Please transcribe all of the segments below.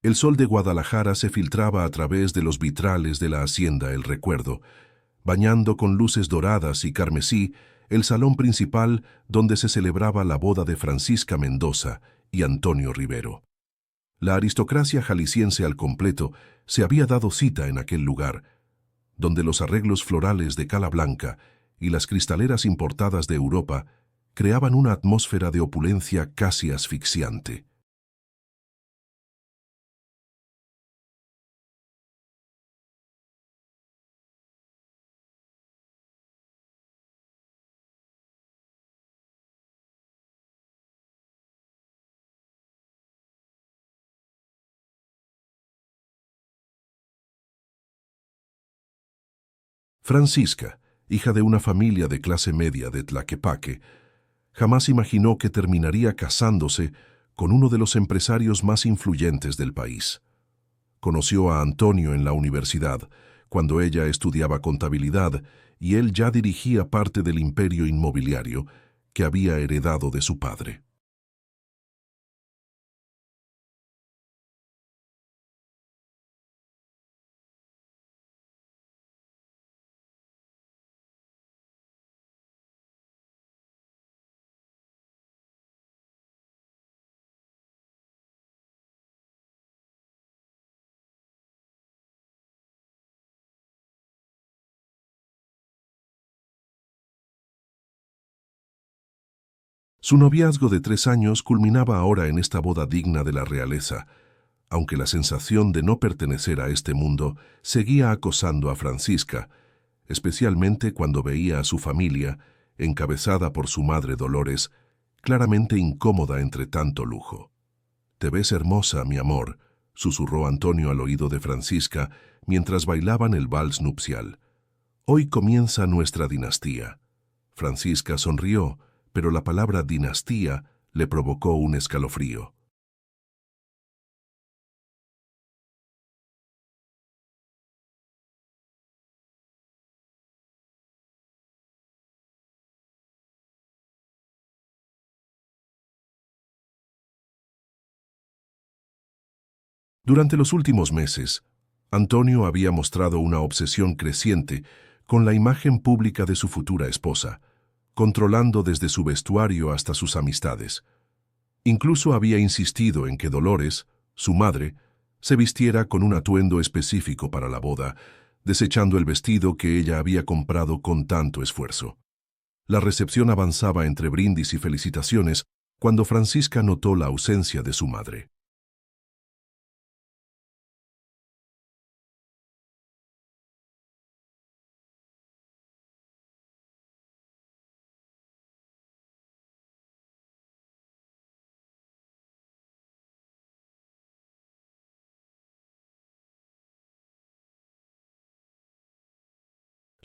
El sol de Guadalajara se filtraba a través de los vitrales de la hacienda El Recuerdo, bañando con luces doradas y carmesí el salón principal donde se celebraba la boda de Francisca Mendoza y Antonio Rivero. La aristocracia jalisciense al completo se había dado cita en aquel lugar, donde los arreglos florales de cala blanca y las cristaleras importadas de Europa creaban una atmósfera de opulencia casi asfixiante. Francisca, hija de una familia de clase media de Tlaquepaque, jamás imaginó que terminaría casándose con uno de los empresarios más influyentes del país. Conoció a Antonio en la universidad, cuando ella estudiaba contabilidad y él ya dirigía parte del imperio inmobiliario que había heredado de su padre. Su noviazgo de 3 años culminaba ahora en esta boda digna de la realeza, aunque la sensación de no pertenecer a este mundo seguía acosando a Francisca, especialmente cuando veía a su familia, encabezada por su madre Dolores, claramente incómoda entre tanto lujo. «Te ves hermosa, mi amor», susurró Antonio al oído de Francisca mientras bailaban el vals nupcial. «Hoy comienza nuestra dinastía». Francisca sonrió, pero la palabra dinastía le provocó un escalofrío. Durante los últimos meses, Antonio había mostrado una obsesión creciente con la imagen pública de su futura esposa, controlando desde su vestuario hasta sus amistades. Incluso había insistido en que Dolores, su madre, se vistiera con un atuendo específico para la boda, desechando el vestido que ella había comprado con tanto esfuerzo. La recepción avanzaba entre brindis y felicitaciones cuando Francisca notó la ausencia de su madre.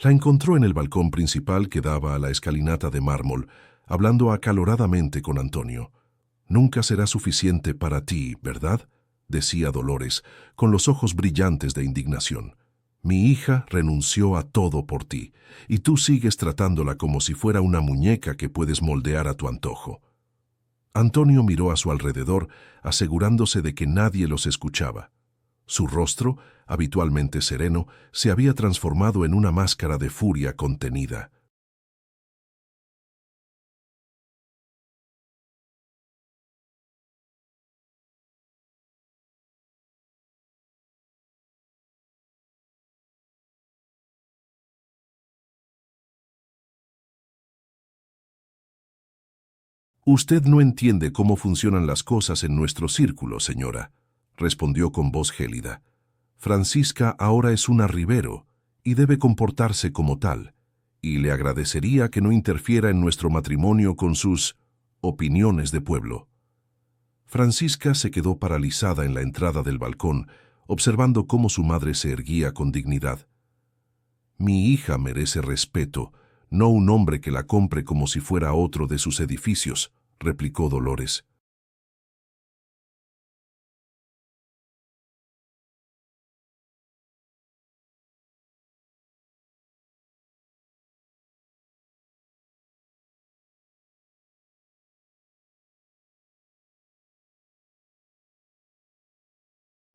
La encontró en el balcón principal que daba a la escalinata de mármol, hablando acaloradamente con Antonio. «Nunca será suficiente para ti, ¿verdad?», decía Dolores, con los ojos brillantes de indignación. «Mi hija renunció a todo por ti, y tú sigues tratándola como si fuera una muñeca que puedes moldear a tu antojo». Antonio miró a su alrededor, asegurándose de que nadie los escuchaba. Su rostro, habitualmente sereno, se había transformado en una máscara de furia contenida. «Usted no entiende cómo funcionan las cosas en nuestro círculo, señora», respondió con voz gélida. «Francisca ahora es una Rivero y debe comportarse como tal, y le agradecería que no interfiera en nuestro matrimonio con sus opiniones de pueblo». Francisca se quedó paralizada en la entrada del balcón, observando cómo su madre se erguía con dignidad. «Mi hija merece respeto, no un hombre que la compre como si fuera otro de sus edificios», replicó Dolores.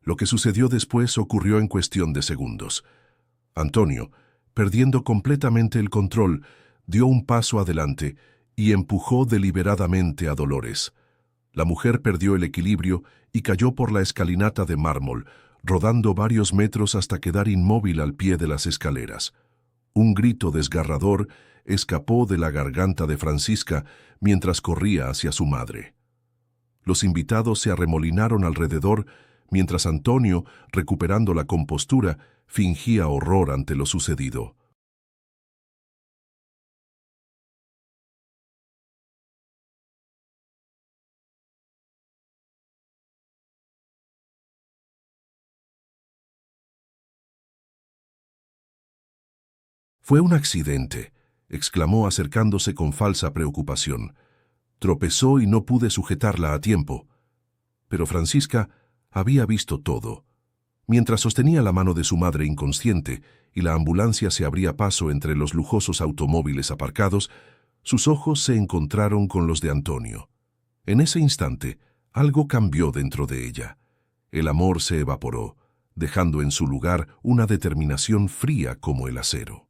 Lo que sucedió después ocurrió en cuestión de segundos. Antonio, perdiendo completamente el control, dio un paso adelante y empujó deliberadamente a Dolores. La mujer perdió el equilibrio y cayó por la escalinata de mármol, rodando varios metros hasta quedar inmóvil al pie de las escaleras. Un grito desgarrador escapó de la garganta de Francisca mientras corría hacia su madre. Los invitados se arremolinaron alrededor, mientras Antonio, recuperando la compostura, fingía horror ante lo sucedido. «Fue un accidente», exclamó acercándose con falsa preocupación. «Tropezó y no pude sujetarla a tiempo». Pero Francisca había visto todo. Mientras sostenía la mano de su madre inconsciente y la ambulancia se abría paso entre los lujosos automóviles aparcados, sus ojos se encontraron con los de Antonio. En ese instante, algo cambió dentro de ella. El amor se evaporó, dejando en su lugar una determinación fría como el acero.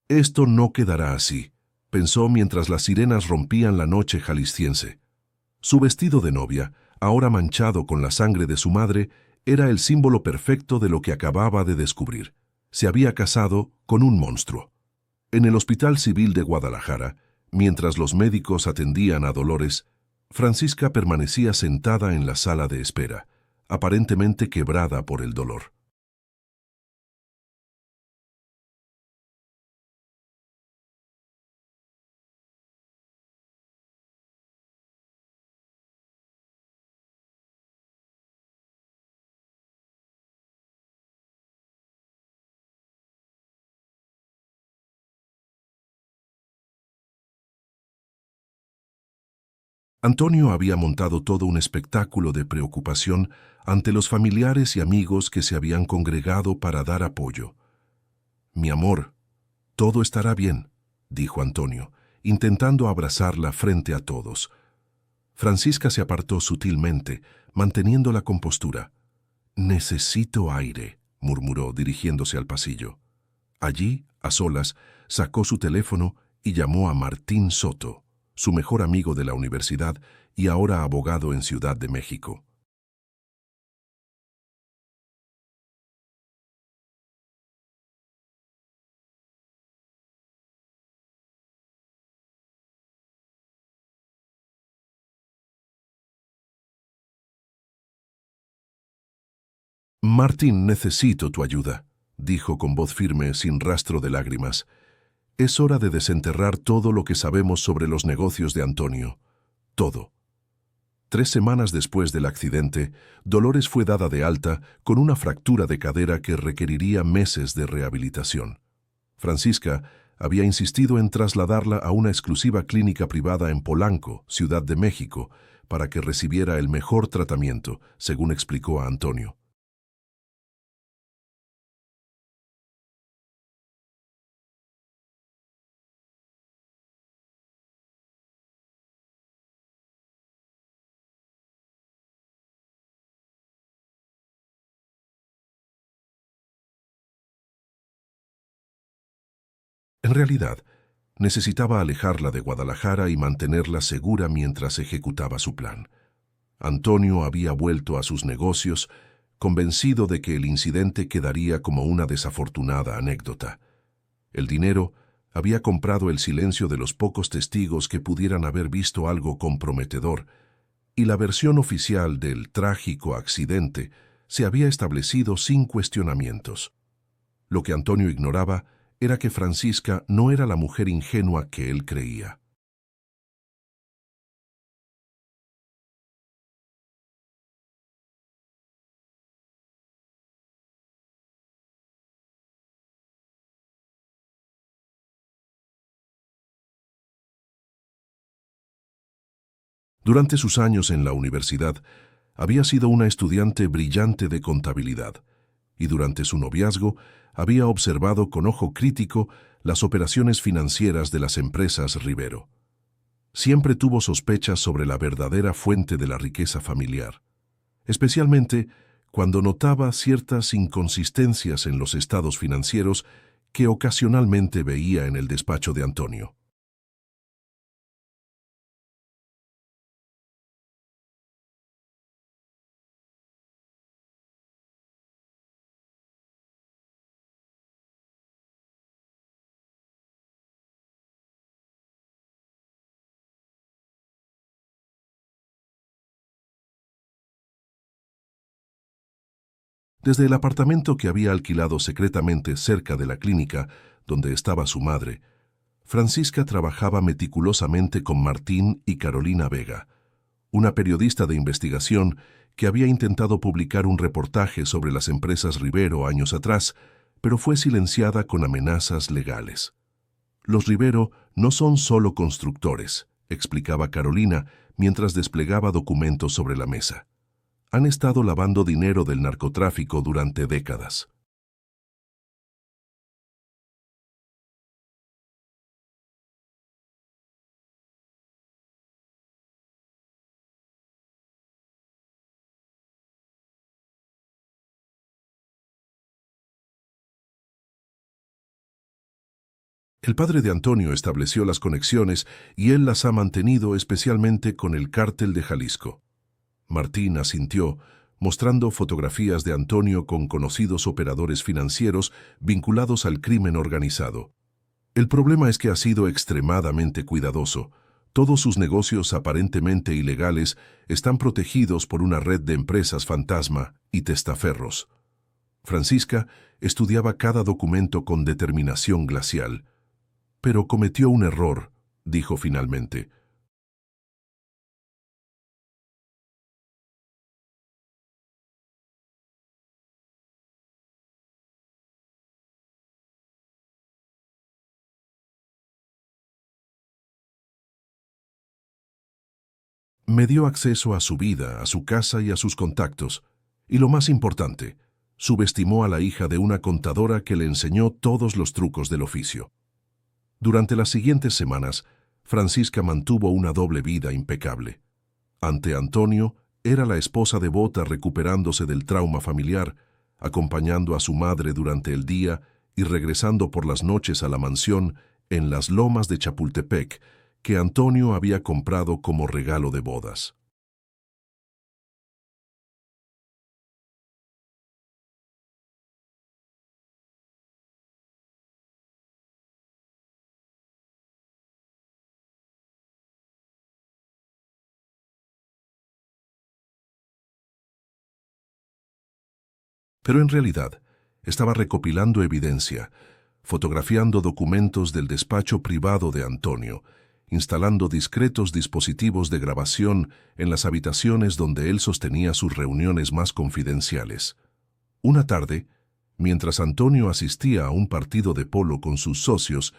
«Esto no quedará así», pensó mientras las sirenas rompían la noche jalisciense. Su vestido de novia, ahora manchado con la sangre de su madre, era el símbolo perfecto de lo que acababa de descubrir. Se había casado con un monstruo. En el Hospital Civil de Guadalajara, mientras los médicos atendían a Dolores, Francisca permanecía sentada en la sala de espera, aparentemente quebrada por el dolor. Antonio había montado todo un espectáculo de preocupación ante los familiares y amigos que se habían congregado para dar apoyo. «Mi amor, todo estará bien», dijo Antonio, intentando abrazarla frente a todos. Francisca se apartó sutilmente, manteniendo la compostura. «Necesito aire», murmuró dirigiéndose al pasillo. Allí, a solas, sacó su teléfono y llamó a Martín Soto, su mejor amigo de la universidad y ahora abogado en Ciudad de México. «Martín, necesito tu ayuda», dijo con voz firme, sin rastro de lágrimas. «Es hora de desenterrar todo lo que sabemos sobre los negocios de Antonio. Todo». 3 semanas después del accidente, Dolores fue dada de alta con una fractura de cadera que requeriría meses de rehabilitación. Francisca había insistido en trasladarla a una exclusiva clínica privada en Polanco, Ciudad de México, para que recibiera el mejor tratamiento, según explicó a Antonio. En realidad, necesitaba alejarla de Guadalajara y mantenerla segura mientras ejecutaba su plan. Antonio había vuelto a sus negocios, convencido de que el incidente quedaría como una desafortunada anécdota. El dinero había comprado el silencio de los pocos testigos que pudieran haber visto algo comprometedor, y la versión oficial del trágico accidente se había establecido sin cuestionamientos. Lo que Antonio ignoraba era que Francisca no era la mujer ingenua que él creía. Durante sus años en la universidad, había sido una estudiante brillante de contabilidad, y durante su noviazgo había observado con ojo crítico las operaciones financieras de las empresas Rivero. Siempre tuvo sospechas sobre la verdadera fuente de la riqueza familiar, especialmente cuando notaba ciertas inconsistencias en los estados financieros que ocasionalmente veía en el despacho de Antonio. Desde el apartamento que había alquilado secretamente cerca de la clínica donde estaba su madre, Francisca trabajaba meticulosamente con Martín y Carolina Vega, una periodista de investigación que había intentado publicar un reportaje sobre las empresas Rivero años atrás, pero fue silenciada con amenazas legales. Los Rivero no son solo constructores, explicaba Carolina mientras desplegaba documentos sobre la mesa. Han estado lavando dinero del narcotráfico durante décadas. El padre de Antonio estableció las conexiones y él las ha mantenido especialmente con el cártel de Jalisco. Martín asintió, mostrando fotografías de Antonio con conocidos operadores financieros vinculados al crimen organizado. El problema es que ha sido extremadamente cuidadoso. Todos sus negocios aparentemente ilegales están protegidos por una red de empresas fantasma y testaferros. Francisca estudiaba cada documento con determinación glacial. Pero cometió un error, dijo finalmente. Me dio acceso a su vida, a su casa y a sus contactos. Y lo más importante, subestimó a la hija de una contadora que le enseñó todos los trucos del oficio. Durante las siguientes semanas, Francisca mantuvo una doble vida impecable. Ante Antonio, era la esposa devota recuperándose del trauma familiar, acompañando a su madre durante el día y regresando por las noches a la mansión en las lomas de Chapultepec que Antonio había comprado como regalo de bodas. Pero en realidad, estaba recopilando evidencia, fotografiando documentos del despacho privado de Antonio, instalando discretos dispositivos de grabación en las habitaciones donde él sostenía sus reuniones más confidenciales. Una tarde, mientras Antonio asistía a un partido de polo con sus socios,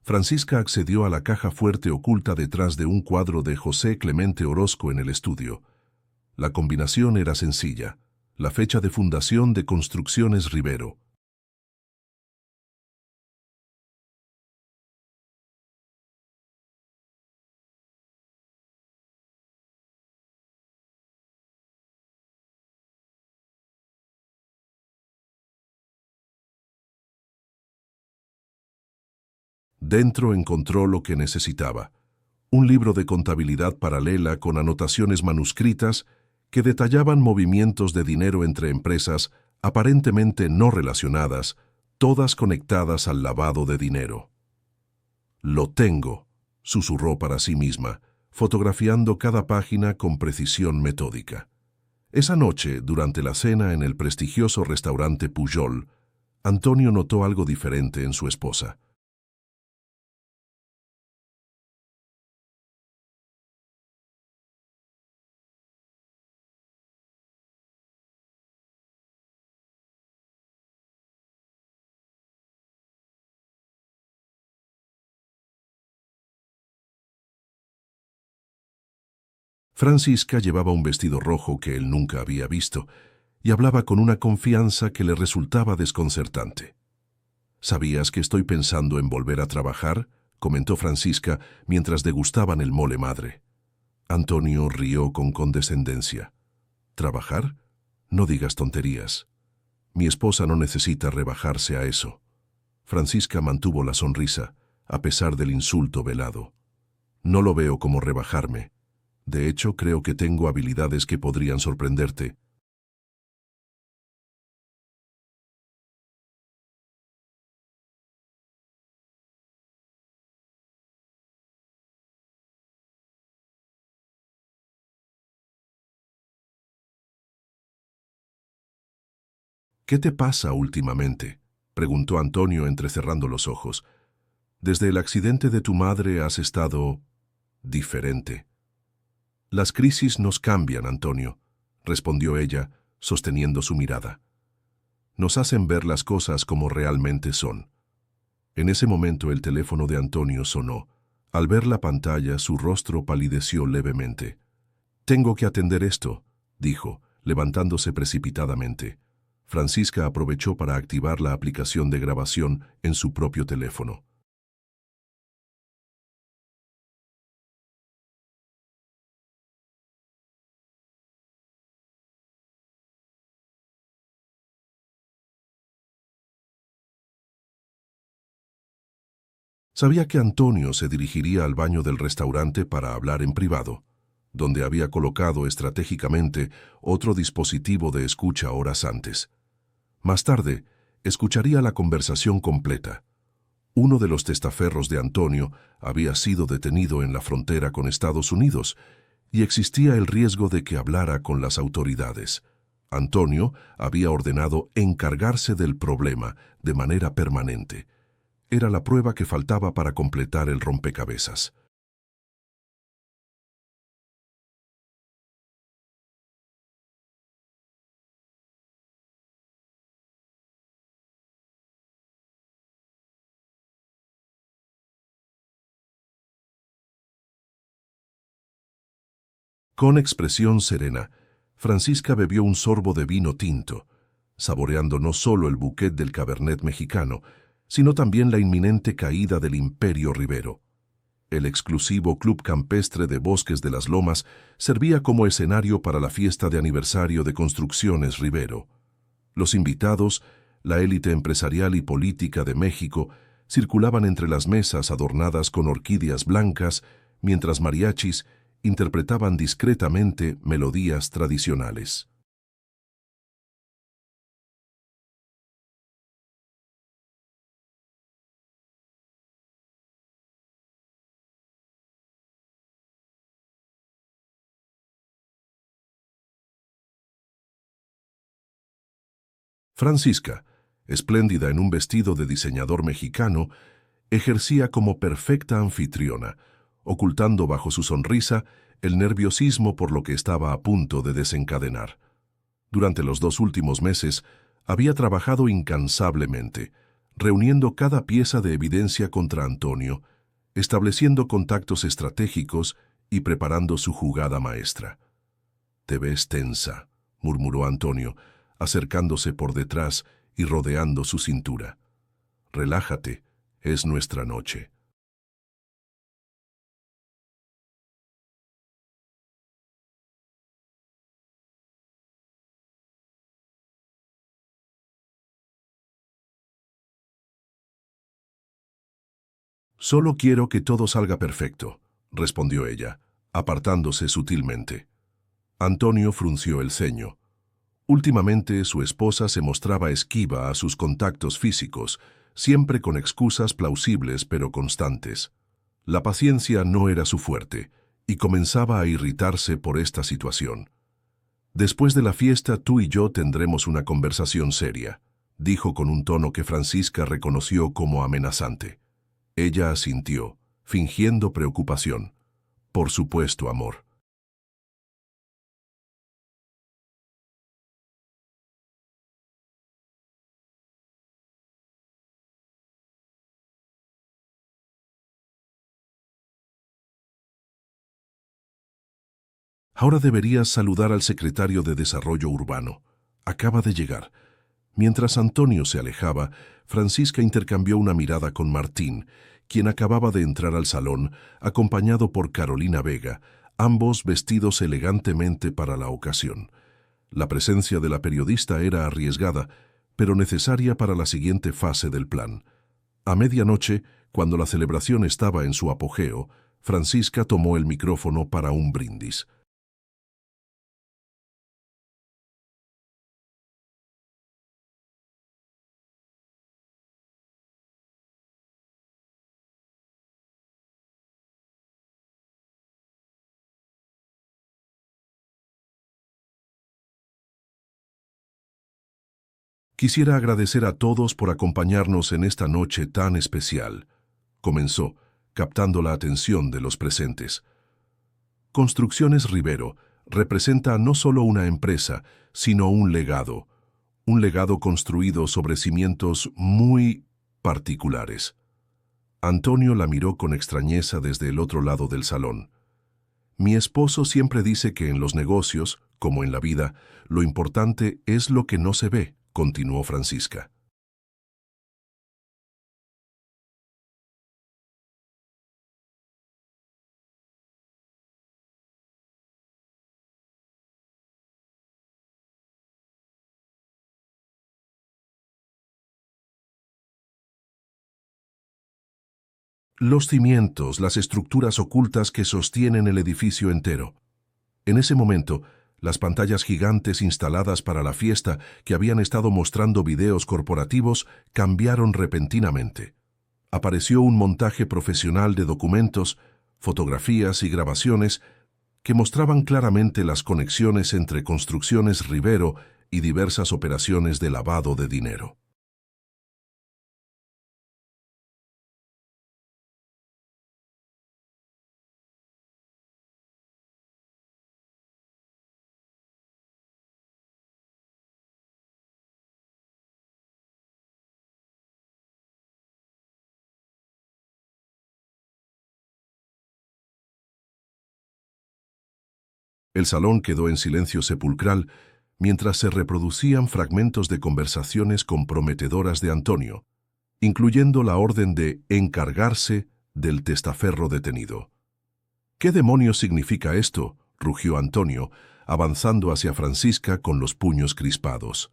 Francisca accedió a la caja fuerte oculta detrás de un cuadro de José Clemente Orozco en el estudio. La combinación era sencilla: la fecha de fundación de Construcciones Rivero. Dentro encontró lo que necesitaba: un libro de contabilidad paralela con anotaciones manuscritas que detallaban movimientos de dinero entre empresas aparentemente no relacionadas, todas conectadas al lavado de dinero. «Lo tengo», susurró para sí misma, fotografiando cada página con precisión metódica. Esa noche, durante la cena en el prestigioso restaurante Pujol, Antonio notó algo diferente en su esposa. Francisca llevaba un vestido rojo que él nunca había visto y hablaba con una confianza que le resultaba desconcertante. «¿Sabías que estoy pensando en volver a trabajar?», comentó Francisca mientras degustaban el mole madre. Antonio rió con condescendencia. «¿Trabajar? No digas tonterías. Mi esposa no necesita rebajarse a eso». Francisca mantuvo la sonrisa, a pesar del insulto velado. «No lo veo como rebajarme. De hecho, creo que tengo habilidades que podrían sorprenderte». «¿Qué te pasa últimamente?», preguntó Antonio entrecerrando los ojos. «Desde el accidente de tu madre has estado diferente». «Las crisis nos cambian, Antonio», respondió ella, sosteniendo su mirada. «Nos hacen ver las cosas como realmente son». En ese momento el teléfono de Antonio sonó. Al ver la pantalla, su rostro palideció levemente. «Tengo que atender esto», dijo, levantándose precipitadamente. Francisca aprovechó para activar la aplicación de grabación en su propio teléfono. Sabía que Antonio se dirigiría al baño del restaurante para hablar en privado, donde había colocado estratégicamente otro dispositivo de escucha horas antes. Más tarde, escucharía la conversación completa. Uno de los testaferros de Antonio había sido detenido en la frontera con Estados Unidos y existía el riesgo de que hablara con las autoridades. Antonio había ordenado encargarse del problema de manera permanente. Era la prueba que faltaba para completar el rompecabezas. Con expresión serena, Francisca bebió un sorbo de vino tinto, saboreando no solo el bouquet del Cabernet mexicano, sino también la inminente caída del Imperio Rivero. El exclusivo club campestre de Bosques de las Lomas servía como escenario para la fiesta de aniversario de Construcciones Rivero. Los invitados, la élite empresarial y política de México, circulaban entre las mesas adornadas con orquídeas blancas, mientras mariachis interpretaban discretamente melodías tradicionales. Francisca, espléndida en un vestido de diseñador mexicano, ejercía como perfecta anfitriona, ocultando bajo su sonrisa el nerviosismo por lo que estaba a punto de desencadenar. Durante los 2 últimos meses había trabajado incansablemente, reuniendo cada pieza de evidencia contra Antonio, estableciendo contactos estratégicos y preparando su jugada maestra. «Te ves tensa», murmuró Antonio, acercándose por detrás y rodeando su cintura. «Relájate, es nuestra noche». «Solo quiero que todo salga perfecto», respondió ella, apartándose sutilmente. Antonio frunció el ceño. Últimamente su esposa se mostraba esquiva a sus contactos físicos, siempre con excusas plausibles pero constantes. La paciencia no era su fuerte, y comenzaba a irritarse por esta situación. «Después de la fiesta tú y yo tendremos una conversación seria», dijo con un tono que Francisca reconoció como amenazante. Ella asintió, fingiendo preocupación. «Por supuesto, amor». Ahora deberías saludar al secretario de Desarrollo Urbano. Acaba de llegar. Mientras Antonio se alejaba, Francisca intercambió una mirada con Martín, quien acababa de entrar al salón, acompañado por Carolina Vega, ambos vestidos elegantemente para la ocasión. La presencia de la periodista era arriesgada, pero necesaria para la siguiente fase del plan. A medianoche, cuando la celebración estaba en su apogeo, Francisca tomó el micrófono para un brindis. Quisiera agradecer a todos por acompañarnos en esta noche tan especial, comenzó, captando la atención de los presentes. Construcciones Rivero representa no solo una empresa, sino un legado construido sobre cimientos muy particulares. Antonio la miró con extrañeza desde el otro lado del salón. Mi esposo siempre dice que en los negocios, como en la vida, lo importante es lo que no se ve, continuó Francisca. Los cimientos, las estructuras ocultas que sostienen el edificio entero. En ese momento, las pantallas gigantes instaladas para la fiesta que habían estado mostrando videos corporativos cambiaron repentinamente. Apareció un montaje profesional de documentos, fotografías y grabaciones que mostraban claramente las conexiones entre Construcciones Rivero y diversas operaciones de lavado de dinero. El salón quedó en silencio sepulcral mientras se reproducían fragmentos de conversaciones comprometedoras de Antonio, incluyendo la orden de encargarse del testaferro detenido. ¿Qué demonios significa esto?, rugió Antonio, avanzando hacia Francisca con los puños crispados.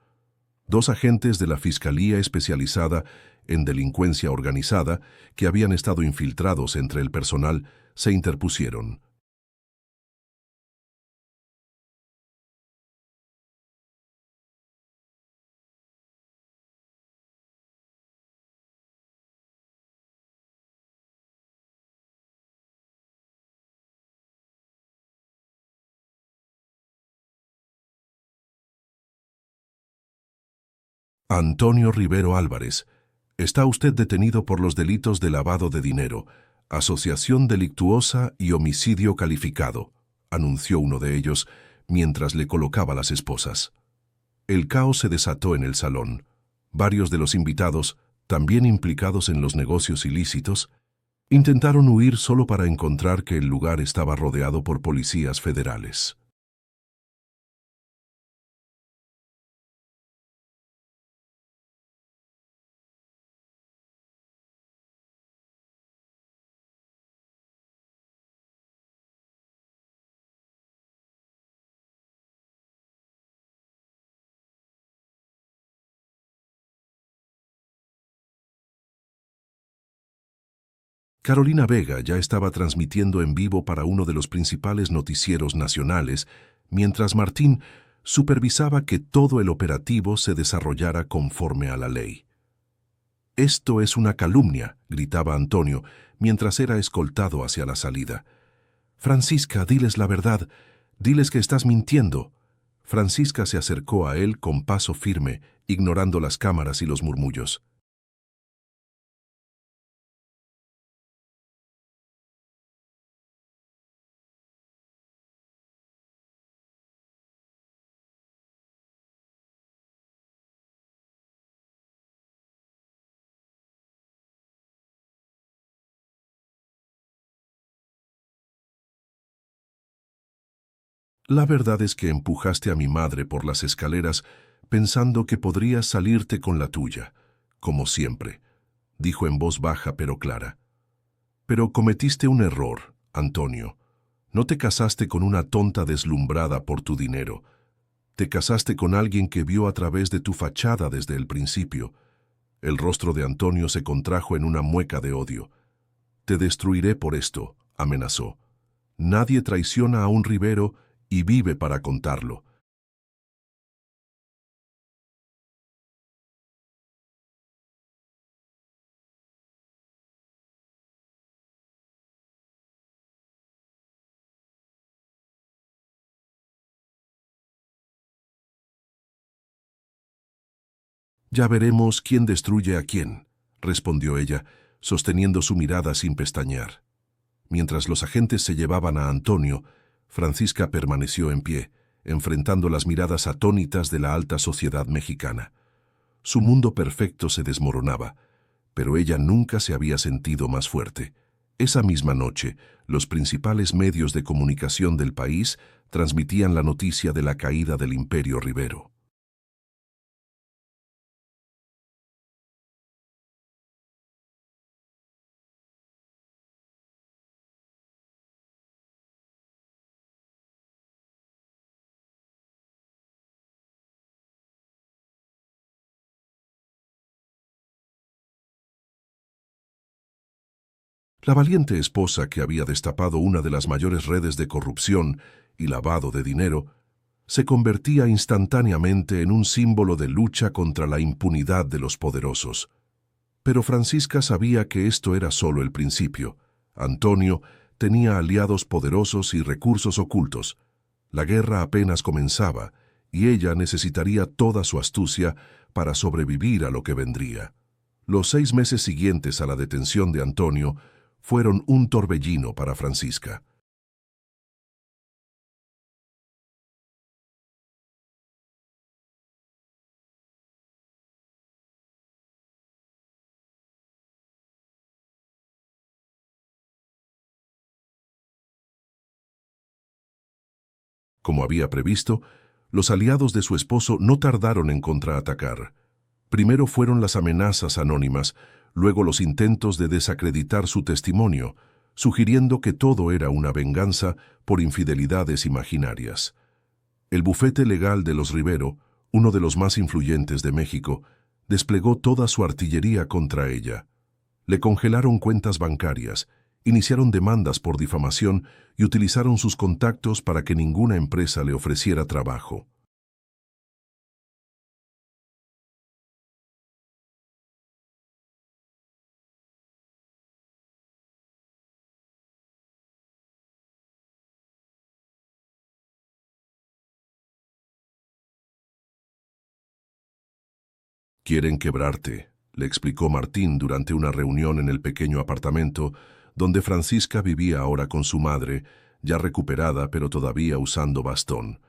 Dos agentes de la Fiscalía especializada en delincuencia organizada, que habían estado infiltrados entre el personal, se interpusieron. Antonio Rivero Álvarez, está usted detenido por los delitos de lavado de dinero, asociación delictuosa y homicidio calificado, anunció uno de ellos mientras le colocaba las esposas. El caos se desató en el salón. Varios de los invitados, también implicados en los negocios ilícitos, intentaron huir solo para encontrar que el lugar estaba rodeado por policías federales. Carolina Vega ya estaba transmitiendo en vivo para uno de los principales noticieros nacionales, mientras Martín supervisaba que todo el operativo se desarrollara conforme a la ley. «Esto es una calumnia», gritaba Antonio, mientras era escoltado hacia la salida. «Francisca, diles la verdad. Diles que estás mintiendo». Francisca se acercó a él con paso firme, ignorando las cámaras y los murmullos. La verdad es que empujaste a mi madre por las escaleras pensando que podrías salirte con la tuya, como siempre, dijo en voz baja pero clara. Pero cometiste un error, Antonio. No te casaste con una tonta deslumbrada por tu dinero. Te casaste con alguien que vio a través de tu fachada desde el principio. El rostro de Antonio se contrajo en una mueca de odio. Te destruiré por esto, amenazó. Nadie traiciona a un Rivero y vive para contarlo. Ya veremos quién destruye a quién, respondió ella, sosteniendo su mirada sin pestañear. Mientras los agentes se llevaban a Antonio, Francisca permaneció en pie, enfrentando las miradas atónitas de la alta sociedad mexicana. Su mundo perfecto se desmoronaba, pero ella nunca se había sentido más fuerte. Esa misma noche, los principales medios de comunicación del país transmitían la noticia de la caída del Imperio Rivero. La valiente esposa que había destapado una de las mayores redes de corrupción y lavado de dinero, se convertía instantáneamente en un símbolo de lucha contra la impunidad de los poderosos. Pero Francisca sabía que esto era solo el principio. Antonio tenía aliados poderosos y recursos ocultos. La guerra apenas comenzaba y ella necesitaría toda su astucia para sobrevivir a lo que vendría. Los 6 meses siguientes a la detención de Antonio fueron un torbellino para Francisca. Como había previsto, los aliados de su esposo no tardaron en contraatacar. Primero fueron las amenazas anónimas, luego los intentos de desacreditar su testimonio, sugiriendo que todo era una venganza por infidelidades imaginarias. El bufete legal de los Rivero, uno de los más influyentes de México, desplegó toda su artillería contra ella. Le congelaron cuentas bancarias, iniciaron demandas por difamación y utilizaron sus contactos para que ninguna empresa le ofreciera trabajo. Quieren quebrarte, le explicó Martín durante una reunión en el pequeño apartamento donde Francisca vivía ahora con su madre, ya recuperada pero todavía usando bastón.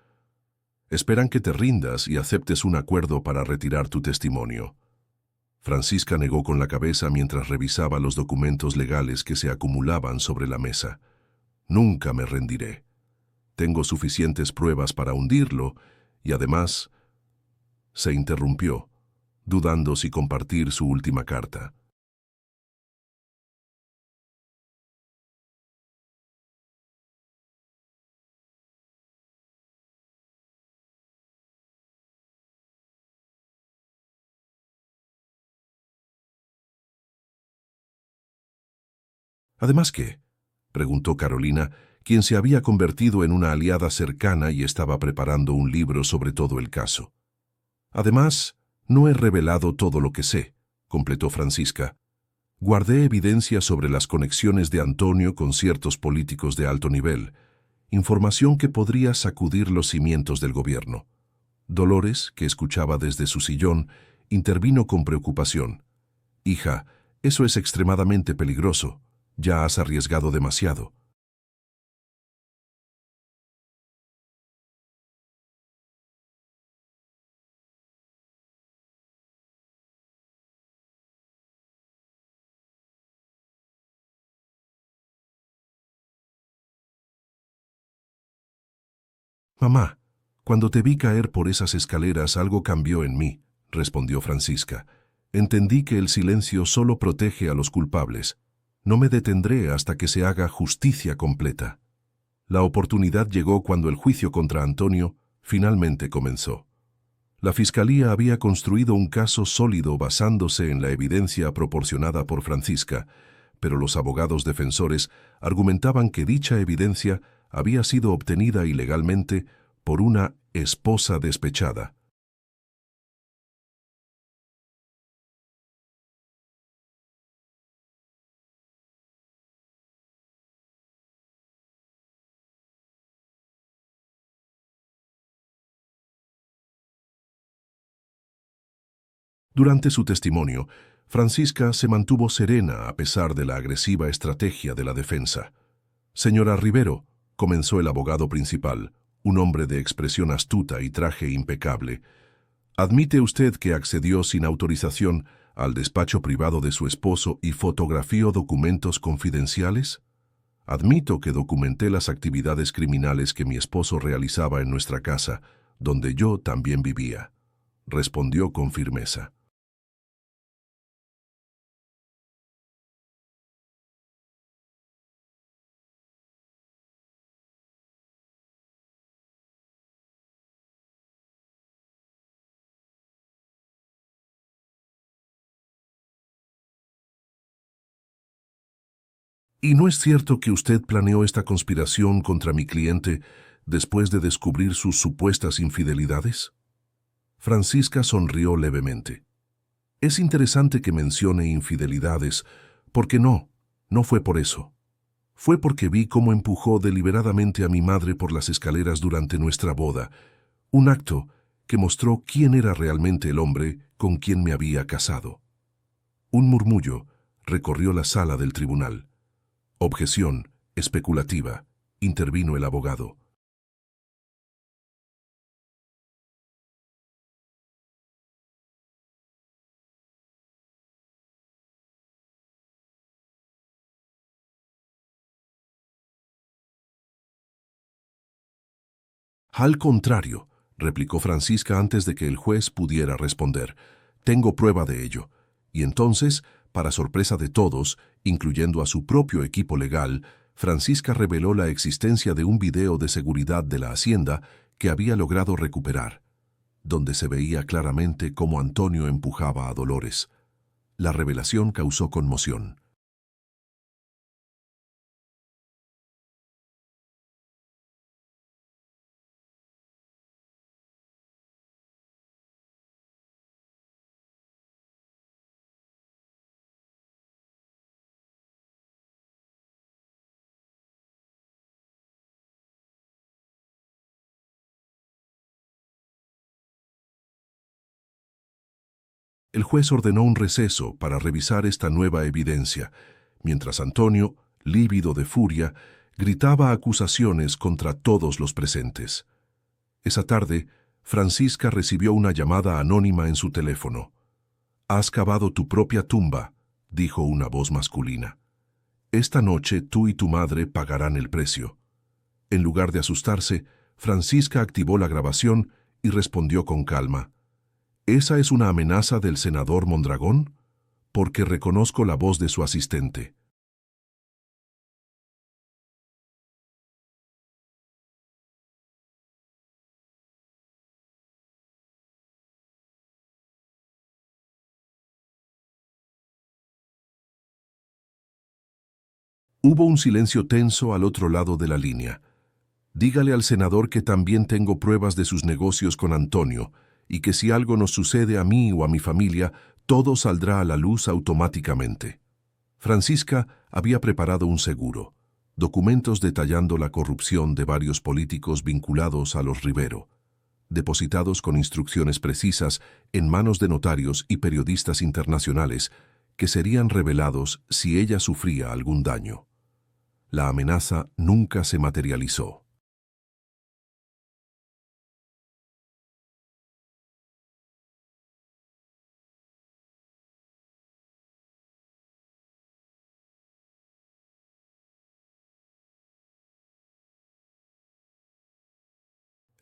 Esperan que te rindas y aceptes un acuerdo para retirar tu testimonio. Francisca negó con la cabeza mientras revisaba los documentos legales que se acumulaban sobre la mesa. Nunca me rendiré. Tengo suficientes pruebas para hundirlo y además se interrumpió, dudando si compartir su última carta. ¿Además qué? Preguntó Carolina, quien se había convertido en una aliada cercana y estaba preparando un libro sobre todo el caso. Además, no he revelado todo lo que sé, completó Francisca. Guardé evidencia sobre las conexiones de Antonio con ciertos políticos de alto nivel, información que podría sacudir los cimientos del gobierno. Dolores, que escuchaba desde su sillón, intervino con preocupación. Hija, eso es extremadamente peligroso. Ya has arriesgado demasiado. Mamá, cuando te vi caer por esas escaleras algo cambió en mí, respondió Francisca. Entendí que el silencio solo protege a los culpables. No me detendré hasta que se haga justicia completa. La oportunidad llegó cuando el juicio contra Antonio finalmente comenzó. La Fiscalía había construido un caso sólido basándose en la evidencia proporcionada por Francisca, pero los abogados defensores argumentaban que dicha evidencia había sido obtenida ilegalmente por una esposa despechada. Durante su testimonio, Francisca se mantuvo serena a pesar de la agresiva estrategia de la defensa. Señora Rivero, comenzó el abogado principal, un hombre de expresión astuta y traje impecable, ¿admite usted que accedió sin autorización al despacho privado de su esposo y fotografió documentos confidenciales? Admito que documenté las actividades criminales que mi esposo realizaba en nuestra casa, donde yo también vivía, respondió con firmeza. ¿Y no es cierto que usted planeó esta conspiración contra mi cliente después de descubrir sus supuestas infidelidades? Francisca sonrió levemente. Es interesante que mencione infidelidades, porque no fue por eso. Fue porque vi cómo empujó deliberadamente a mi madre por las escaleras durante nuestra boda, un acto que mostró quién era realmente el hombre con quien me había casado. Un murmullo recorrió la sala del tribunal. Objeción, especulativa, intervino el abogado. Al contrario, replicó Francisca antes de que el juez pudiera responder. Tengo prueba de ello. Y entonces, para sorpresa de todos, incluyendo a su propio equipo legal, Francisca reveló la existencia de un video de seguridad de la hacienda que había logrado recuperar, donde se veía claramente cómo Antonio empujaba a Dolores. La revelación causó conmoción. El juez ordenó un receso para revisar esta nueva evidencia, mientras Antonio, lívido de furia, gritaba acusaciones contra todos los presentes. Esa tarde, Francisca recibió una llamada anónima en su teléfono. «Has cavado tu propia tumba», dijo una voz masculina. «Esta noche tú y tu madre pagarán el precio». En lugar de asustarse, Francisca activó la grabación y respondió con calma. «¿Esa es una amenaza del senador Mondragón? Porque reconozco la voz de su asistente». Hubo un silencio tenso al otro lado de la línea. «Dígale al senador que también tengo pruebas de sus negocios con Antonio y que si algo nos sucede a mí o a mi familia, todo saldrá a la luz automáticamente». Francisca había preparado un seguro, documentos detallando la corrupción de varios políticos vinculados a los Rivero, depositados con instrucciones precisas en manos de notarios y periodistas internacionales que serían revelados si ella sufría algún daño. La amenaza nunca se materializó.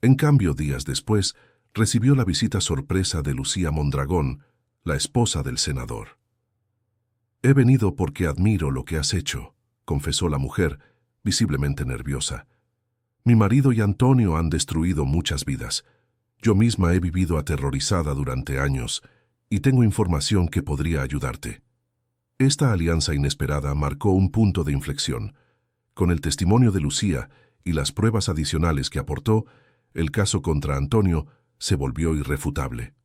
En cambio, días después, recibió la visita sorpresa de Lucía Mondragón, la esposa del senador. «He venido porque admiro lo que has hecho», confesó la mujer, visiblemente nerviosa. «Mi marido y Antonio han destruido muchas vidas. Yo misma he vivido aterrorizada durante años y tengo información que podría ayudarte». Esta alianza inesperada marcó un punto de inflexión. Con el testimonio de Lucía y las pruebas adicionales que aportó, el caso contra Antonio se volvió irrefutable.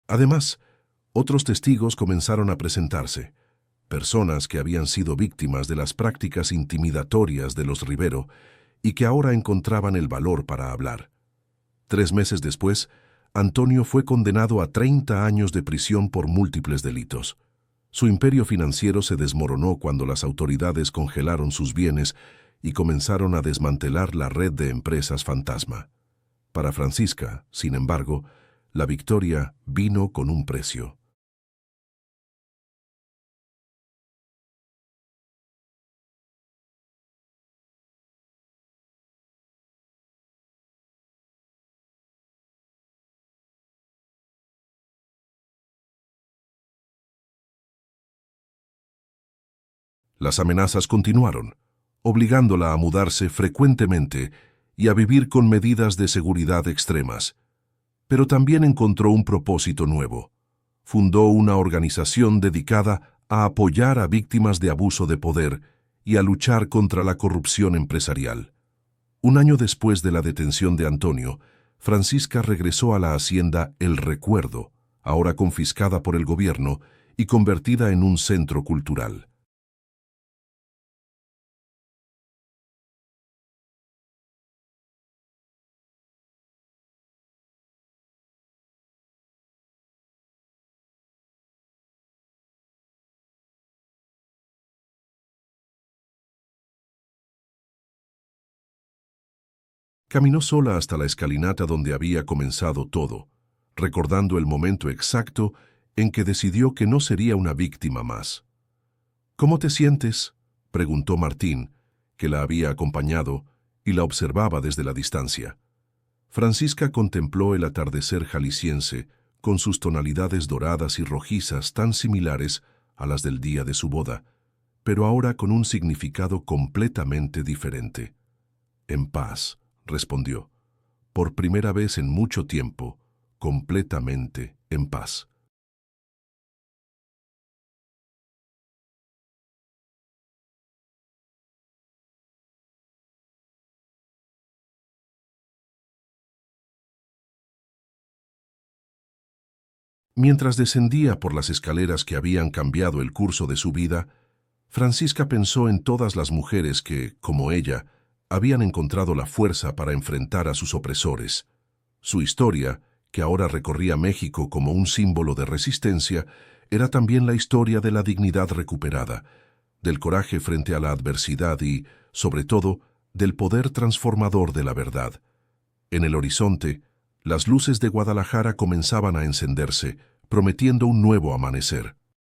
Además, otros testigos comenzaron a presentarse, personas que habían sido víctimas de las prácticas intimidatorias de los Rivero y que ahora encontraban el valor para hablar. 3 meses después, Antonio fue condenado a 30 años de prisión por múltiples delitos. Su imperio financiero se desmoronó cuando las autoridades congelaron sus bienes y comenzaron a desmantelar la red de empresas fantasma. Para Francisca, sin embargo, la victoria vino con un precio. Las amenazas continuaron, obligándola a mudarse frecuentemente y a vivir con medidas de seguridad extremas. Pero también encontró un propósito nuevo. Fundó una organización dedicada a apoyar a víctimas de abuso de poder y a luchar contra la corrupción empresarial. Un año después de la detención de Antonio, Francisca regresó a la hacienda El Recuerdo, ahora confiscada por el gobierno y convertida en un centro cultural. Caminó sola hasta la escalinata donde había comenzado todo, recordando el momento exacto en que decidió que no sería una víctima más. «¿Cómo te sientes?», preguntó Martín, que la había acompañado y la observaba desde la distancia. Francisca contempló el atardecer jalisciense con sus tonalidades doradas y rojizas tan similares a las del día de su boda, pero ahora con un significado completamente diferente. «En paz», respondió, «por primera vez en mucho tiempo, completamente en paz». Mientras descendía por las escaleras que habían cambiado el curso de su vida, Francisca pensó en todas las mujeres que, como ella, habían encontrado la fuerza para enfrentar a sus opresores. Su historia, que ahora recorría México como un símbolo de resistencia, era también la historia de la dignidad recuperada, del coraje frente a la adversidad y, sobre todo, del poder transformador de la verdad. En el horizonte, las luces de Guadalajara comenzaban a encenderse, prometiendo un nuevo amanecer.